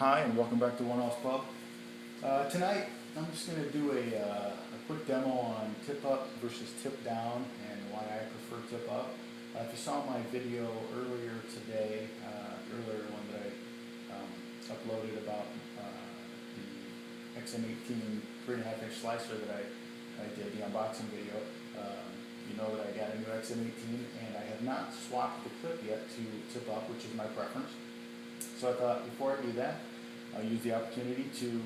Hi, and welcome back to One Off Pub. Tonight, I'm just going to do a quick demo on tip up versus tip down and why I prefer tip up. If you saw my video earlier today, the earlier one that I uploaded about the XM18 3.5-inch slicer that I did, the unboxing video, you know that I got a new XM18 and I have not swapped the clip yet to tip up, which is my preference. So I thought before I do that, I'll use the opportunity to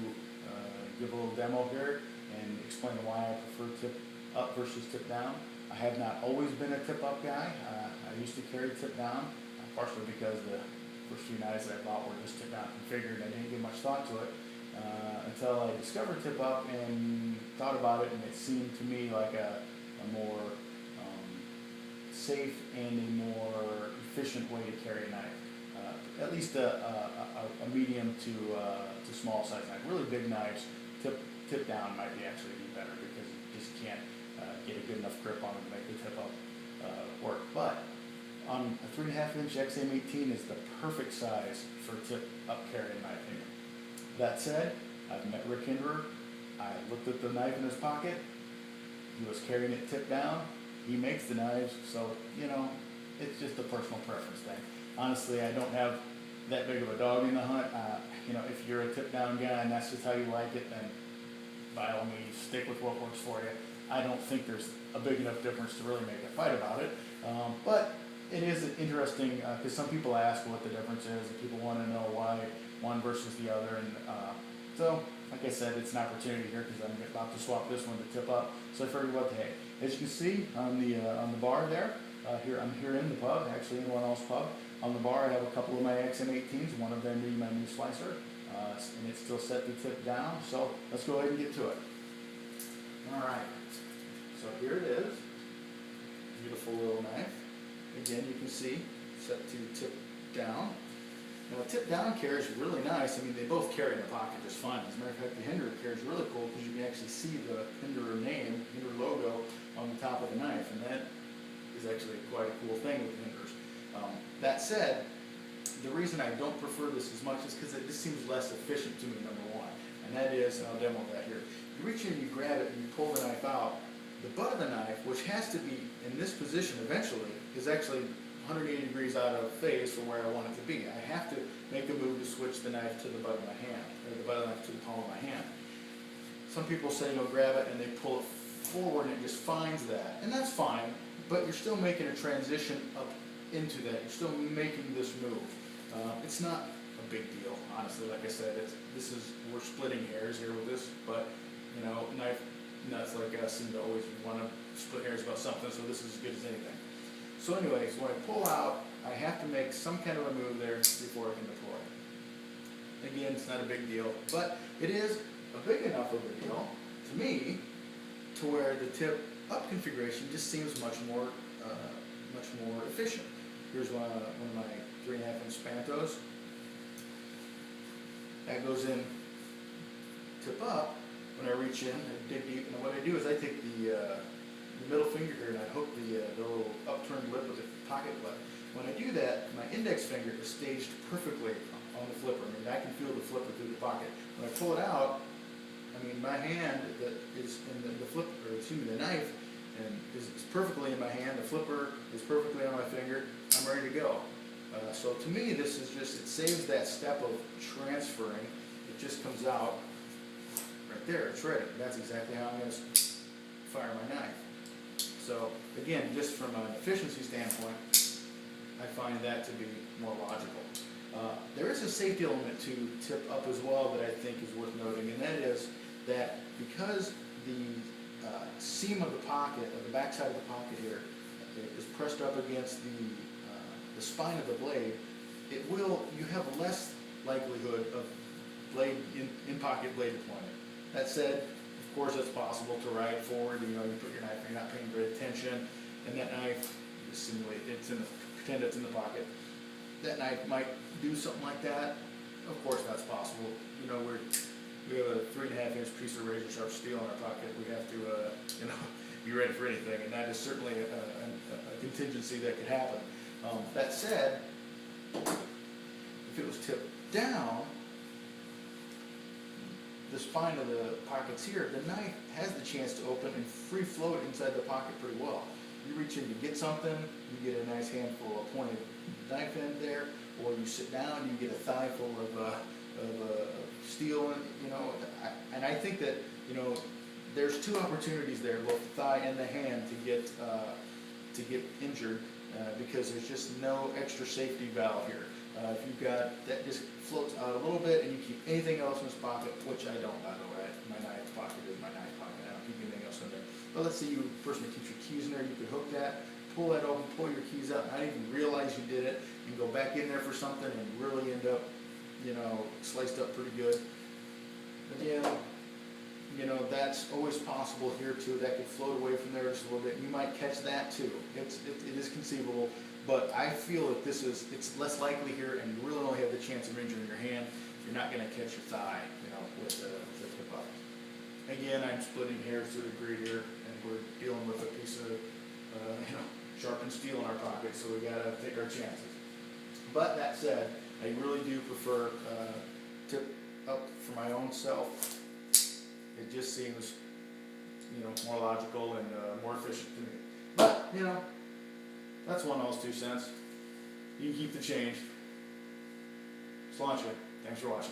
give a little demo here and explain why I prefer tip up versus tip down. I have not always been a tip up guy. I used to carry tip down, partially because the first few knives that I bought were just tip down configured and I didn't give much thought to it until I discovered tip up and thought about it, and it seemed to me like a more safe and a more efficient way to carry a knife. At least a medium to small size knife. Really big knives, tip down might actually be better because you just can't get a good enough grip on them to make the tip up work. But on a 3.5-inch XM18 is the perfect size for tip up carry in my opinion. That said, I've met Rick Hinderer. I looked at the knife in his pocket. He was carrying it tip down. He makes the knives, so you know, it's just a personal preference thing. Honestly, I don't have that big of a dog in the hunt. You know, if you're a tip down guy and that's just how you like it, then by all means stick with what works for you. I don't think there's a big enough difference to really make a fight about it. But it is interesting because some people ask what the difference is and people want to know why one versus the other. And so, like I said, it's an opportunity here because I'm about to swap this one to tip up. So I figured, what the heck. As you can see on the bar there, I'm here in the pub, actually in One Else Pub. On the bar I have a couple of my XM18s, one of them being my new slicer, and it's still set to tip down, so let's go ahead and get to it. Alright, so here it is, beautiful little knife. Again, you can see, set to tip down. Now a tip down carry is really nice. I mean, they both carry in the pocket just fine. As a matter of fact, the Hinderer carry is really cool because you can actually see the Hinderer name, Hinderer logo on the top of the knife, and that is actually quite a cool thing with Hinderers. That said, the reason I don't prefer this as much is because it just seems less efficient to me, number one. And that is, and I'll demo that here. You reach in and you grab it and you pull the knife out. The butt of the knife, which has to be in this position eventually, is actually 180 degrees out of phase from where I want it to be. I have to make a move to switch the knife to the butt of my hand, or the butt of the knife to the palm of my hand. Some people say, you know, grab it and they pull it forward and it just finds that. And that's fine, but you're still making a transition up into that. You're still making this move. It's not a big deal, honestly. Like I said, we're splitting hairs here with this, but you know, knife nuts like us seem to always want to split hairs about something, so this is as good as anything. So anyways, when I pull out, I have to make some kind of a move there before I can deploy. Again, it's not a big deal, but it is a big enough of a deal to me to where the tip up configuration just seems much more efficient. Here's one of my 3.5-inch Spantos. That goes in tip up. When I reach in, I dig deep, and what I do is I take the middle finger here and I hook the little upturned lip with the pocket lip. When I do that, my index finger is staged perfectly on the flipper. I mean, I can feel the flipper through the pocket. When I pull it out, I mean, my hand that is in the flipper, or excuse me, the knife, and is perfectly in my hand. The flipper is perfectly on my finger. I'm ready to go. So to me, this is just, it saves that step of transferring. It just comes out right there. It's ready. That's exactly how I'm going to fire my knife. So again, just from an efficiency standpoint, I find that to be more logical. There is a safety element to tip up as well that I think is worth noting, and that is that because the seam of the pocket, of the back side of the pocket here, is pressed up against the spine of the blade, you have less likelihood of in-pocket blade deployment. That said, of course it's possible to ride forward, you know, you put your knife, you're not paying great attention, and that knife, you simulate, pretend it's in the pocket. That knife might do something like that. Of course that's possible. You know, we have a 3.5-inch piece of razor sharp steel in our pocket. We have to, you know, be ready for anything, and that is certainly a contingency that could happen. That said, if it was tipped down, the spine of the pockets here, the knife has the chance to open and free float inside the pocket pretty well. You reach in to get something, you get a nice handful of pointed knife end there, or you sit down, you get a thigh full of steel, and I think that, there's two opportunities there, both the thigh and the hand, to get injured, because there's just no extra safety valve here. If you've got, that just floats out a little bit and you keep anything else in this pocket, which I don't, by the way. My knife pocket is my knife pocket, I don't keep anything else in there. But let's say you person that keeps your keys in there, you could hook that, pull that open, pull your keys out, not even realize you did it, and go back in there for something and really end up, sliced up pretty good. Again, that's always possible here too. That could float away from there just a little bit. You might catch that too. It is conceivable, but I feel that it's less likely here, and you really only have the chance of injuring your hand. You're not going to catch your thigh, with the tip up. Again, I'm splitting hairs to a degree here, and we're dealing with a piece of, sharpened steel in our pocket, so we got to take our chances. But that said, I really do prefer tip up for my own self. It just seems, more logical and more efficient to me. But, that's one of those 2 cents. You can keep the change. Sláinte. Thanks for watching.